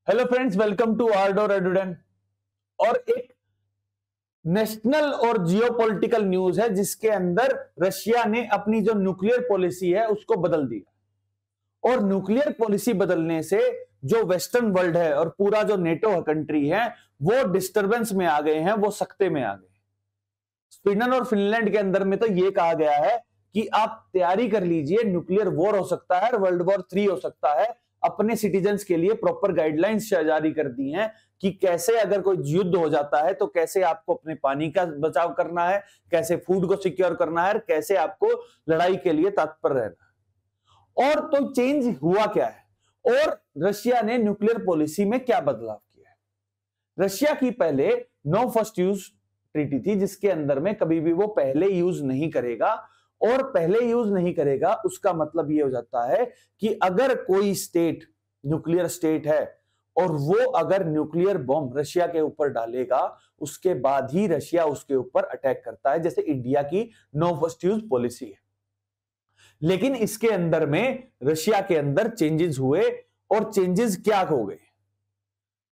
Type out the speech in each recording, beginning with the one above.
Hello friends, welcome to आर्डोर एडुडेन। और एक नेशनल और जियोपॉलिटिकल न्यूज है जिसके अंदर रशिया ने अपनी जो न्यूक्लियर पॉलिसी है उसको बदल दिया। और न्यूक्लियर पॉलिसी बदलने से जो वेस्टर्न वर्ल्ड है और पूरा जो नेटो कंट्री है वो डिस्टरबेंस में आ गए हैं, वो सख्ते में आ गए। स्वीडन और फिनलैंड के अंदर में तो ये कहा गया है कि आप तैयारी कर लीजिए, न्यूक्लियर वॉर हो सकता है, वर्ल्ड वॉर 3 हो सकता है। अपने सिटीजन्स के लिए प्रॉपर गाइडलाइंस जारी कर दी हैं कि कैसे अगर कोई युद्ध हो जाता है तो कैसे आपको अपने पानी का बचाव करना है, कैसे फूड को सिक्योर करना है, कैसे आपको लड़ाई के लिए तत्पर रहना है। और तो चेंज हुआ क्या है और रशिया ने न्यूक्लियर पॉलिसी में क्या बदलाव किया है। रशिया की पहले नो फर्स्ट यूज ट्रीटी थी जिसके अंदर में कभी भी वो पहले यूज नहीं करेगा। और पहले यूज नहीं करेगा उसका मतलब ये हो जाता है कि अगर कोई स्टेट न्यूक्लियर स्टेट है और वो अगर न्यूक्लियर बॉम्ब रशिया के ऊपर डालेगा उसके बाद ही रशिया उसके ऊपर अटैक करता है, जैसे इंडिया की नो फर्स्ट यूज पॉलिसी है। लेकिन इसके अंदर में रशिया के अंदर चेंजेस हुए और चेंजेस क्या हो गए।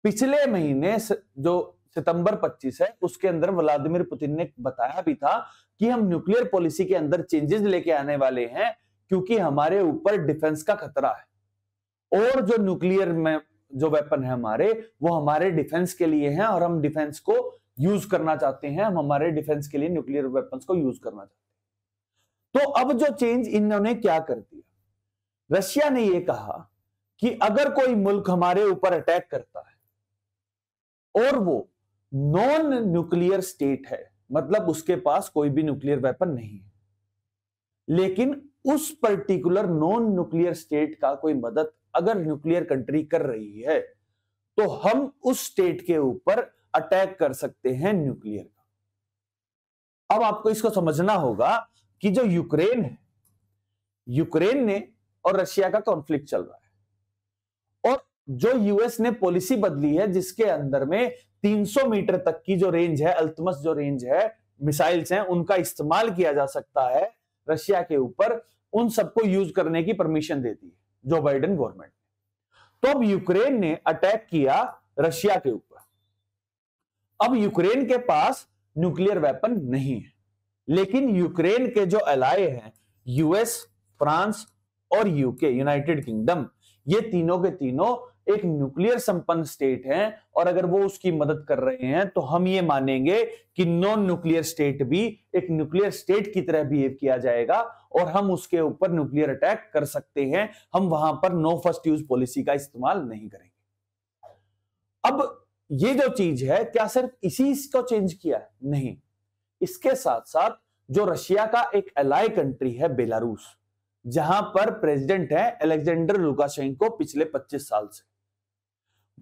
पिछले महीने जो सितंबर 25 है उसके अंदर व्लादिमीर पुतिन ने बताया भी था कि हम न्यूक्लियर पॉलिसी के अंदर चेंजेस लेके आने वाले हैं क्योंकि हमारे ऊपर डिफेंस का खतरा है। और जो न्यूक्लियर में जो वेपन है हमारे, वो हमारे डिफेंस के लिए हैं और हम डिफेंस को यूज करना चाहते हैं। हम हमारे डिफेंस के लिए न्यूक्लियर वेपन्स को यूज करना चाहते हैं। तो अब जो चेंज इन्होंने क्या कर दिया, रशिया ने यह कहा कि अगर कोई मुल्क हमारे ऊपर अटैक करता है और वो नॉन न्यूक्लियर स्टेट है, मतलब उसके पास कोई भी न्यूक्लियर वेपन नहीं है, लेकिन उस पर्टिकुलर नॉन न्यूक्लियर स्टेट का कोई मदद अगर न्यूक्लियर कंट्री कर रही है तो हम उस स्टेट के ऊपर अटैक कर सकते हैं न्यूक्लियर का। अब आपको इसको समझना होगा कि जो यूक्रेन है, यूक्रेन ने और रशिया का कॉन्फ्लिक्ट चल रहा है और जो यूएस ने पॉलिसी बदली है जिसके अंदर में 300 मीटर तक की जो रेंज है, अल्तमस जो रेंज है, मिसाइल्स हैं, उनका इस्तेमाल किया जा सकता है रशिया के ऊपर, उन सबको यूज करने की परमिशन देती है जो बाइडेन गवर्नमेंट। तो अब यूक्रेन ने अटैक किया रशिया के ऊपर। अब यूक्रेन के पास न्यूक्लियर वेपन नहीं है, लेकिन यूक्रेन के जो एलाय हैं यूएस, फ्रांस और यूके, यूनाइटेड किंगडम, ये तीनों के तीनों एक न्यूक्लियर संपन्न स्टेट हैं और अगर वो उसकी मदद कर रहे हैं तो हम ये मानेंगे कि नॉन न्यूक्लियर स्टेट भी एक न्यूक्लियर स्टेट की तरह बिहेव किया जाएगा और हम उसके ऊपर न्यूक्लियर अटैक कर सकते हैं। हम वहां पर नो फर्स्ट यूज पॉलिसी का इस्तेमाल नहीं करेंगे। अब ये जो चीज है क्या सिर्फ इसी को चेंज किया है? नहीं, इसके साथ साथ जो रशिया का एक एलाय कंट्री है बेलारूस, जहां पर प्रेसिडेंट है अलेक्जेंडर लुकाशेंको पिछले 25 साल से,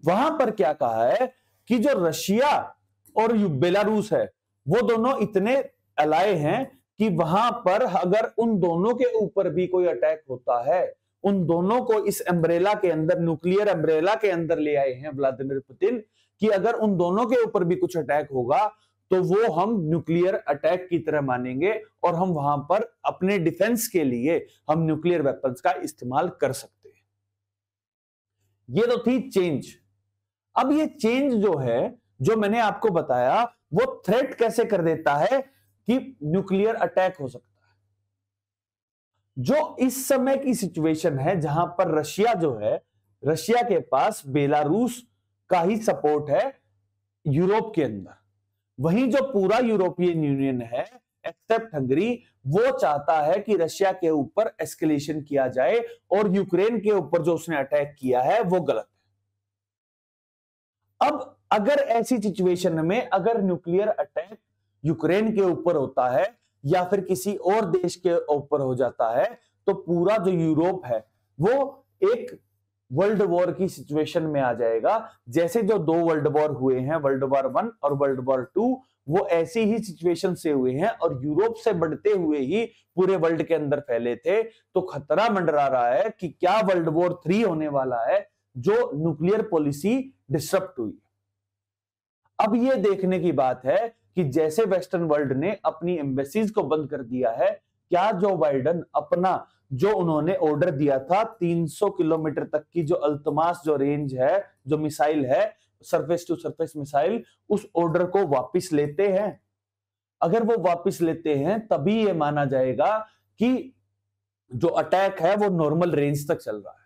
वहां पर क्या कहा है कि जो रशिया और बेलारूस है वो दोनों इतने एलाय हैं कि वहां पर अगर उन दोनों के ऊपर भी कोई अटैक होता है, उन दोनों को इस अम्ब्रेला के अंदर, न्यूक्लियर अम्ब्रेला के अंदर ले आए हैं व्लादिमीर पुतिन, कि अगर उन दोनों के ऊपर भी कुछ अटैक होगा तो वो हम न्यूक्लियर अटैक की तरह मानेंगे और हम वहां पर अपने डिफेंस के लिए हम न्यूक्लियर वेपन्स का इस्तेमाल कर सकते हैं। ये तो थी चेंज। अब ये चेंज जो है, जो मैंने आपको बताया, वो थ्रेट कैसे कर देता है कि न्यूक्लियर अटैक हो सकता है। जो इस समय की सिचुएशन है जहां पर रशिया जो है, रशिया के पास बेलारूस का ही सपोर्ट है यूरोप के अंदर, वहीं जो पूरा यूरोपियन यूनियन है एक्सेप्ट हंगरी, वो चाहता है कि रशिया के ऊपर एस्केलेशन किया जाए और यूक्रेन के ऊपर जो उसने अटैक किया है वो गलत है। अब अगर ऐसी सिचुएशन में अगर न्यूक्लियर अटैक यूक्रेन के ऊपर होता है या फिर किसी और देश के ऊपर हो जाता है तो पूरा जो यूरोप है वो एक वर्ल्ड वॉर की सिचुएशन में आ जाएगा। जैसे जो 2 वर्ल्ड वॉर हुए हैं, वर्ल्ड वॉर 1 और वर्ल्ड वॉर 2, वो ऐसी ही सिचुएशन से हुए हैं और यूरोप से बढ़ते हुए ही पूरे वर्ल्ड के अंदर फैले थे। तो खतरा मंडरा रहा है कि क्या वर्ल्ड वॉर 3 होने वाला है, जो न्यूक्लियर पॉलिसी डिसरप्ट हुई। अब यह देखने की बात है कि जैसे वेस्टर्न वर्ल्ड ने अपनी एम्बेसीज को बंद कर दिया है, क्या जो बाइडन अपना जो उन्होंने ऑर्डर दिया था 300 किलोमीटर तक की जो अल्तमास जो रेंज है, जो मिसाइल है, सरफेस टू सरफेस मिसाइल, उस ऑर्डर को वापस लेते हैं? अगर वो वापस लेते हैं तभी ये माना जाएगा कि जो अटैक है वो नॉर्मल रेंज तक चल रहा है।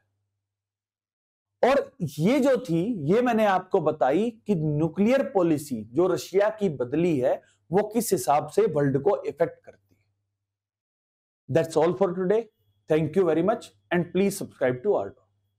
और ये जो थी, ये मैंने आपको बताई कि न्यूक्लियर पॉलिसी जो रशिया की बदली है वो किस हिसाब से वर्ल्ड को इफेक्ट करती है। That's all for today. Thank you very much and please subscribe to our